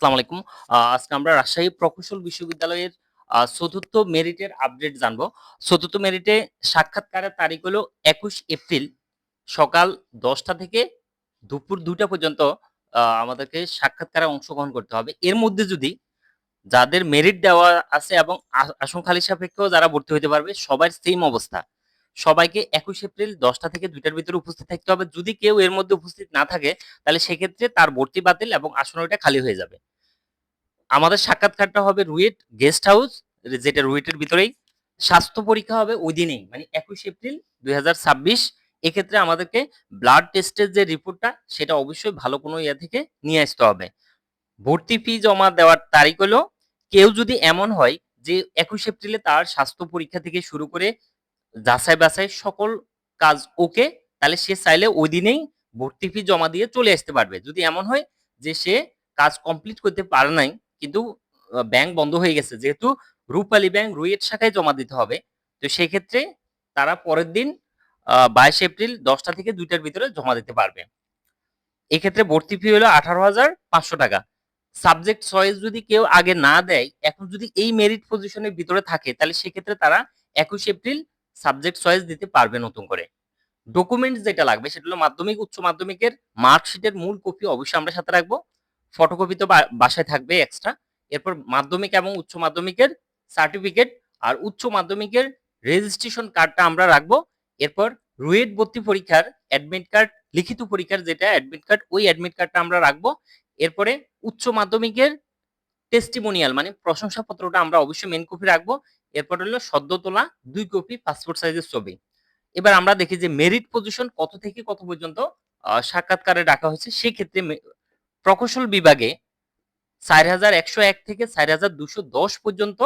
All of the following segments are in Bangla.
আসসালামু আলাইকুম। আজকে আমরা রাজশাহী প্রকৌশল বিশ্ববিদ্যালয়ের ৪র্থ মেরিটের আপডেট জানবো। ৪র্থ মেরিটে সাক্ষাৎকারের তারিখ হলো ২১ এপ্রিল সকাল ১০টা থেকে দুপুর ২টা পর্যন্ত আমাদেরকে সাক্ষাৎকারে অংশগ্রহণ করতে হবে। এর মধ্যে যদি যাদের মেরিট দেওয়া আছে এবং আসন খালি সাপেক্ষেও যারা ভর্তি হইতে পারবে সবার সেইম অবস্থা। সবাইকে ২১ এপ্রিল ১০টা থেকে ২টার ভিতরে উপস্থিত থাকতে হবে। যদি কেউ এর মধ্যে উপস্থিত না থাকে তাহলে সেক্ষেত্রে তার ভর্তি বাতিল এবং আসন ওইটা খালি হয়ে যাবে। আমাদের সাক্ষাৎকারটা হবে রুয়েট গেস্ট হাউস, যেটা রুয়েটের ভিতরেই। স্বাস্থ্য পরীক্ষা হবে ওই দিনেই, মানে ২১ এপ্রিল ২০২৬। এক্ষেত্রে আমাদেরকে ব্লাড টেস্টের যে রিপোর্টটা সেটা অবশ্যই ভালো কোনো ইয়া থেকে নিয়ে আসতে হবে। ভর্তি ফি জমা দেওয়ার তারিখ হলো, কেউ যদি এমন হয় যে ২১ এপ্রিলে তার স্বাস্থ্য পরীক্ষা থেকে শুরু করে যাচাই-বাছাই সকল কাজ ওকে, তাহলে সে চাইলে ওই দিনেই ভর্তি ফি জমা দিয়ে চলে আসতে পারবে। যদি এমন হয় যে সে কাজ কমপ্লিট করতে পারে নাই, কিন্তু ব্যাংক বন্ধ হয়ে গেছে, যেহেতু রূপালী ব্যাংক রুয়েট শাখায় জমা দিতে হবে। তো সেক্ষেত্রে তারা পরের দিন ২২ এপ্রিল ১০টা থেকে ২টার ভিতরে জমা দিতে পারবে। এক্ষেত্রে ভর্তি ফি হলো ৳১৮,৫০০। সাবজেক্ট চয়েস যদি কেউ আগে না দেয়, এখন যদি এই মেরিট পজিশনের ভিতরে থাকে, তাহলে সেক্ষেত্রে তারা ২১ এপ্রিল সাবজেক্ট চয়েস দিতে পারবে নতুন করে। ডকুমেন্টস যেটা লাগবে সেটা হলো মাধ্যমিক, উচ্চ মাধ্যমিকের মার্কশিটের মূল কপি অবশ্যই আমরা সাথে রাখবো। ফটোকপি তো বাসায় থাকবে এক্সট্রা। এরপর মাধ্যমিক এবং উচ্চ মাধ্যমিকের সার্টিফিকেট আর উচ্চ মাধ্যমিকের রেজিস্ট্রেশন কার্ডটা আমরা রাখবো। এরপর রুয়েট ভর্তি পরীক্ষার অ্যাডমিট কার্ড, লিখিত পরীক্ষার যেটা অ্যাডমিট কার্ড, ওই অ্যাডমিট কার্ডটা আমরা রাখবো। এরপরে উচ্চ মাধ্যমিকের টেস্টিমোনিয়াল মানে প্রশংসাপত্রটা আমরা অবশ্যই মেইন কপি রাখবো। এরপর হলো সদ্য তোলা ২ কপি পাসপোর্ট সাইজের ছবি। এবার আমরা দেখি যে মেরিট পজিশন কত থেকে কত পর্যন্ত সাক্ষাৎকারে ডাকা হয়েছে। সেক্ষেত্রে প্রকৌশল বিভাগে ৪,১০১ থেকে ৪,২১০ পর্যন্ত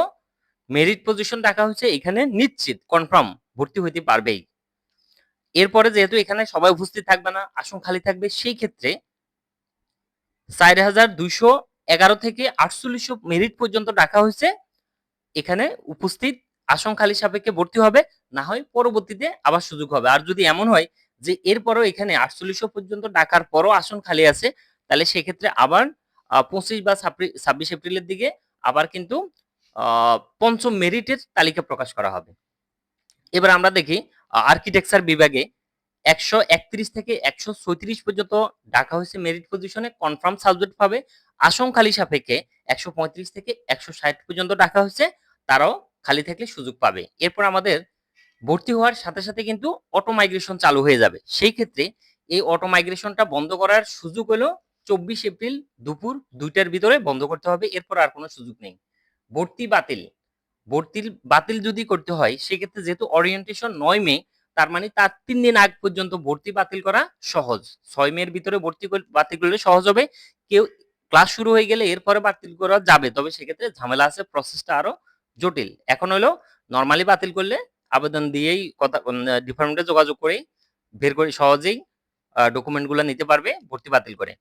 মেরিট পজিশন ডাকা হয়েছে। এখানে নিশ্চিত কনফার্ম ভর্তি হইতে পারবেই। এরপরে যেহেতু এখানে সবাই উপস্থিত থাকবে না, আসন খালি থাকবে, সেই ক্ষেত্রে ৪,২১১ থেকে ৪৮০০ মেরিট পর্যন্ত ডাকা হয়েছে। এখানে উপস্থিত আসন খালি সাপেক্ষে ভর্তি হবে, না হয় পরবর্তীতে আবার সুযোগ হবে। আর যদি এমন হয় যে এরপরও এখানে ৪৮০০ পর্যন্ত ডাকার পরও আসন খালি আছে, তাহলে সেক্ষেত্রে আবার ২৫ বা ২৬ এপ্রিলের দিকে আবার কিন্তু আ ৫ম মেরিটের তালিকা প্রকাশ করা হবে। এবার আমরা দেখি আর্কিটেকচার বিভাগে ১৩১ থেকে ১৩৬ পর্যন্ত ডাকা হয়েছে মেরিট পজিশনে, কনফার্ম সাবজেক্ট পাবে। আসন খালি সাপেক্ষে ১৩৫ থেকে ১৬০ পর্যন্ত ডাকা হয়েছে, তারাও খালি থাকলে সুযোগ পাবে। এরপর আমাদের ভর্তি হওয়ার সাথে সাথে কিন্তু অটো মাইগ্রেশন চালু হয়ে যাবে। সেই ক্ষেত্রে এই অটো মাইগ্রেশনটা বন্ধ করার সুযোগ হলো ২৪ এপ্রিল দুপুর ২টার ভিতরে বন্ধ করতে হবে। এরপর আর কোনো সুযোগ নেই। ভর্তি বাতিল। বাতিল যদি করতে হয় সেক্ষেত্রে যেহেতু ওরিয়েন্টেশন ৯ মে, তার মানে তার ৩ দিন আগ পর্যন্ত ভর্তি বাতিল করা সহজ। ৬ মের ভিতরে বাতিল করলে সহজ হবে। কেউ ক্লাস শুরু হয়ে গেলে এরপরে বাতিল করা যাবে। তবে সেক্ষেত্রে ঝামেলা আছে, প্রসেসটা আরো জটিল। এখন হলো নরমালি বাতিল করলে আবেদন দিয়েই কথা ডিপার্টমেন্টে যোগাযোগ করেই বের করে সহজেই ডকুমেন্ট গুলা নিতে পারবে ভর্তি বাতিল করে।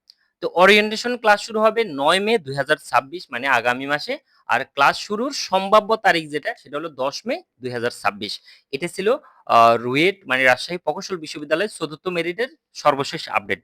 তো ওরিয়েন্টেশন ক্লাস শুরু হবে ৯ মে ২০২৬, মানে আগামী মাসে। আর ক্লাস শুরুর সম্ভাব্য তারিখ যেটা সেটা হলো ১০ মে ২০২৬। এটা ছিল রুয়েট মানে রাজশাহী প্রকৌশল বিশ্ববিদ্যালয়ের ৪র্থ মেরিটের সর্বশেষ আপডেট।